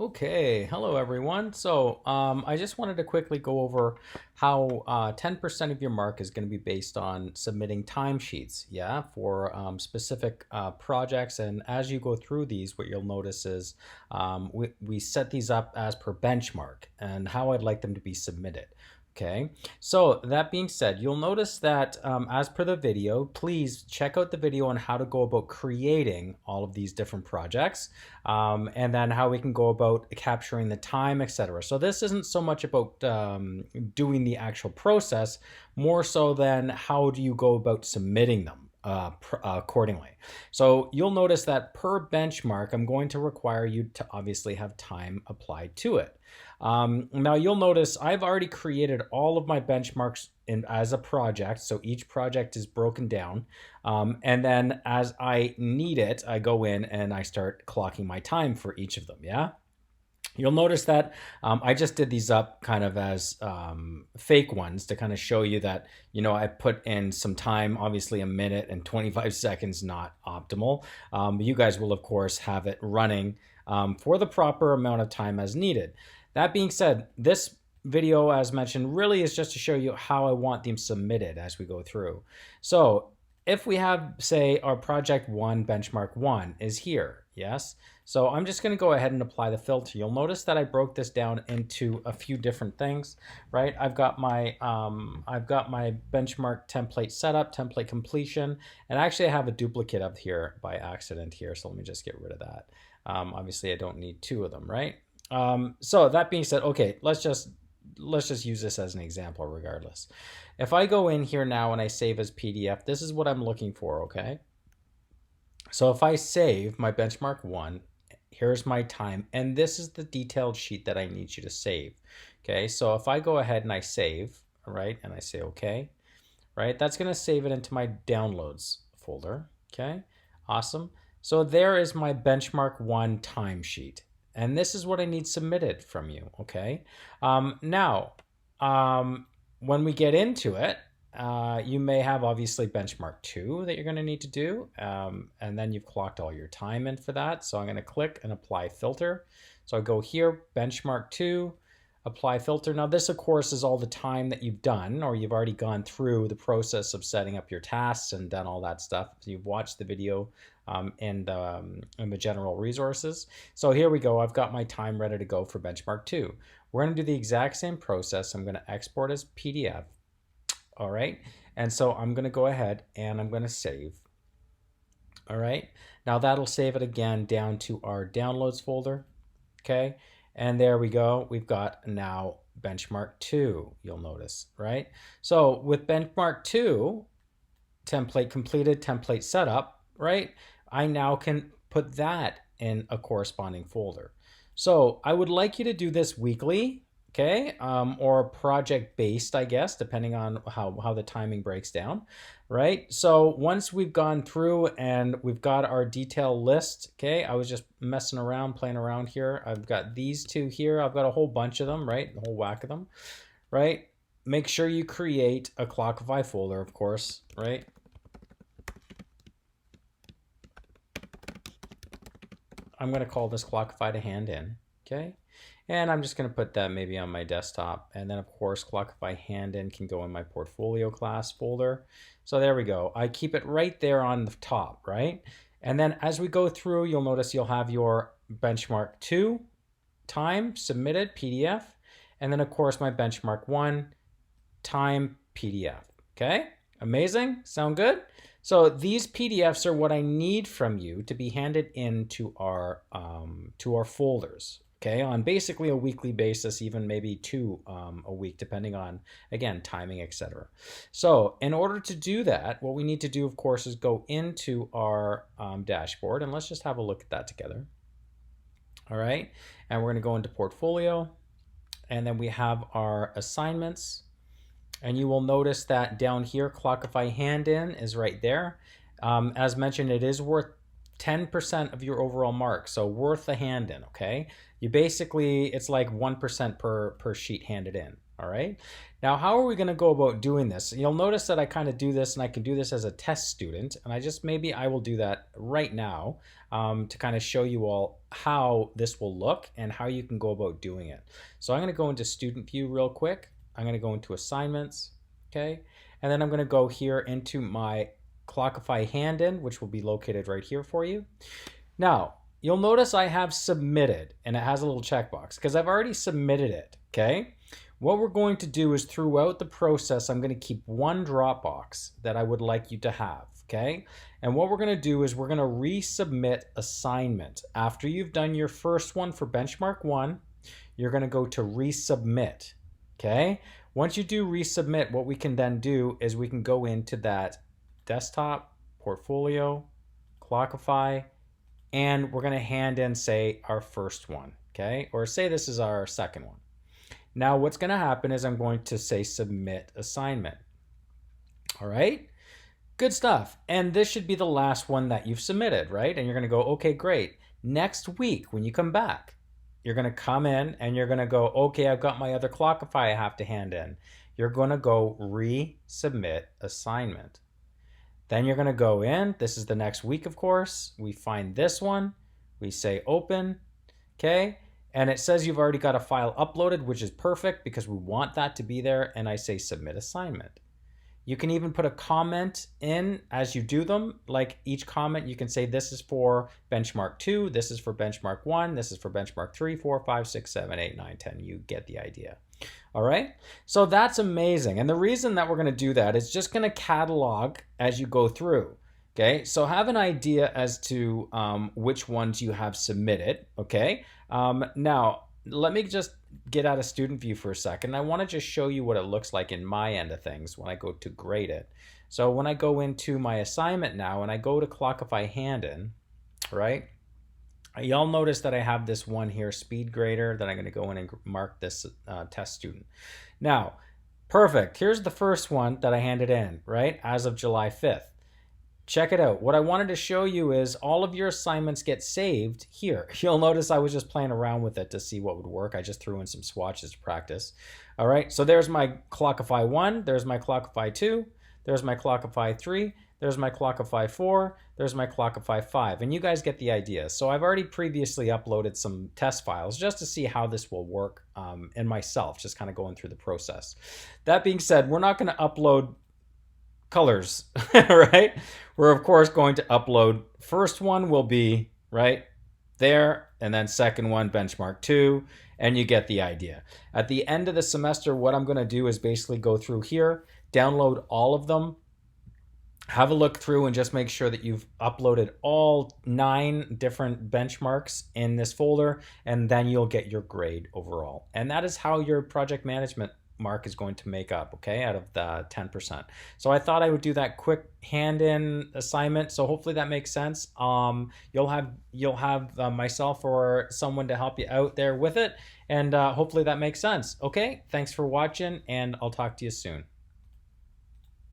Okay, hello everyone. I just wanted to quickly go over how 10% of your mark is going to be based on submitting timesheets, yeah, for specific projects. And as you go through these, what you'll notice is we set these up as per benchmark and how I'd like them to be submitted. Okay, so that being said, you'll notice that as per the video, please check out the video on how to go about creating all of these different projects, and then how we can go about capturing the time, etc. So this isn't so much about doing the actual process, more so than how do you go about submitting them accordingly. So you'll notice that per benchmark, I'm going to require you to obviously have time applied to it. Now you'll notice I've already created all of my benchmarks as a project. So each project is broken down. And then as I need it, I go in and I start clocking my time for each of them. Yeah. You'll notice that I just did these up kind of as fake ones to kind of show you that, I put in some time, obviously a minute and 25 seconds, not optimal. You guys will, of course, have it running for the proper amount of time as needed. That being said, this video, as mentioned, really is just to show you how I want them submitted as we go through. So if we have, say, our project one, benchmark one is here, yes? So I'm just going to go ahead and apply the filter. You'll notice that I broke this down into a few different things, right? I've got my benchmark template setup, template completion, and actually I have a duplicate of here by accident here. So let me just get rid of that. Obviously I don't need two of them, right? So that being said, okay, let's just use this as an example regardless. If I go in here now and I save as PDF, this is what I'm looking for, okay? So if I save my benchmark one, here's my time, and this is the detailed sheet that I need you to save. Okay, so if I go ahead and I save, right, and I say okay, right, that's going to save it into my downloads folder. Okay, awesome. So there is my benchmark one timesheet, and this is what I need submitted from you. Okay, now when we get into it, you may have obviously benchmark two that you're going to need to do, and then you've clocked all your time in for that. So I'm going to click and apply filter. So I go here, benchmark two, apply filter. Now this of course is all the time that you've done, or you've already gone through the process of setting up your tasks and done all that stuff. So you've watched the video in the general resources. So here we go. I've got my time ready to go for benchmark two. We're going to do the exact same process. I'm going to export as PDF. All right, and so I'm going to go ahead and I'm going to save. All right, now that'll save it again down to our downloads folder. Okay, and there we go. We've got now benchmark two, you'll notice, right? So with benchmark two, template completed, template setup, right? I now can put that in a corresponding folder. So I would like you to do this weekly, okay, or project based, I guess, depending on how the timing breaks down, right? So once we've gone through and we've got our detail list, okay, I was just messing around, playing around here. I've got these two here. I've got a whole bunch of them, right? A whole whack of them, right? Make sure you create a Clockify folder, of course, right? I'm going to call this Clockify to hand in, okay? And I'm just going to put that maybe on my desktop. And then of course, Clockify hand in can go in my portfolio class folder. So there we go. I keep it right there on the top, right? And then as we go through, you'll notice you'll have your benchmark two time submitted PDF. And then of course, my benchmark one time PDF. Okay, amazing. Sound good? So these PDFs are what I need from you to be handed into our folders, okay, on basically a weekly basis, even maybe two a week, depending on, again, timing, etc. So in order to do that, what we need to do, of course, is go into our dashboard, and let's just have a look at that together. All right, and we're going to go into portfolio, and then we have our assignments. And you will notice that down here, Clockify hand in is right there. As mentioned, it is worth 10% of your overall mark. So worth a hand in, okay? You basically, it's like 1% per sheet handed in. All right. Now, how are we going to go about doing this? You'll notice that I kind of do this, and I can do this as a test student. And maybe I will do that right now to kind of show you all how this will look and how you can go about doing it. So I'm going to go into student view real quick. I'm going to go into assignments. Okay. And then I'm going to go here into my Clockify hand in, which will be located right here for you. Now, you'll notice I have submitted, and it has a little checkbox because I've already submitted it. Okay. What we're going to do is throughout the process, I'm going to keep one Dropbox that I would like you to have, okay? And what we're going to do is we're going to resubmit assignment. After you've done your first one for benchmark 1, you're going to go to resubmit, okay? Once you do resubmit, what we can then do is we can go into that desktop, portfolio, Clockify, and we're going to hand in, say, our first one, okay? Or say this is our second one. Now what's going to happen is I'm going to say submit assignment. All right, good stuff. And this should be the last one that you've submitted, right? And you're going to go, okay, great. Next week when you come back, you're going to come in and you're going to go, okay, I've got my other Clockify I have to hand in. You're going to go resubmit assignment. Then you're going to go in. This is the next week, of course. We find this one. We say open, okay? And it says you've already got a file uploaded, which is perfect because we want that to be there. And I say submit assignment. You can even put a comment in as you do them. Like each comment, you can say this is for benchmark 2, this is for benchmark 1, this is for benchmark 3, 4, 5, 6, 7, 8, 9, 10. You get the idea. All right. So that's amazing. And the reason that we're going to do that is just going to catalog as you go through. Okay, so have an idea as to which ones you have submitted. Okay, now let me just get out of student view for a second. I want to just show you what it looks like in my end of things when I go to grade it. So when I go into my assignment now and I go to Clockify hand in, right, y'all notice that I have this one here, speed grader, that I'm going to go in and mark this test student. Now, perfect. Here's the first one that I handed in, right, as of July 5th. Check it out. What I wanted to show you is all of your assignments get saved here. You'll notice I was just playing around with it to see what would work. I just threw in some swatches to practice. All right, so there's my Clockify 1, there's my Clockify 2, there's my Clockify 3, there's my Clockify 4, there's my Clockify 5, and you guys get the idea. So I've already previously uploaded some test files just to see how this will work in myself, just kind of going through the process. That being said, we're not going to upload colors, right? We're of course going to upload, first one will be right there, and then second one, benchmark 2, and you get the idea. At the end of the semester, what I'm going to do is basically go through here, download all of them, have a look through and just make sure that you've uploaded all 9 different benchmarks in this folder, and then you'll get your grade overall. And that is how your project management mark is going to make up, okay, out of the 10%. So I thought I would do that quick hand-in assignment. So hopefully that makes sense. You'll have myself or someone to help you out there with it, and hopefully that makes sense. Okay, thanks for watching, and I'll talk to you soon.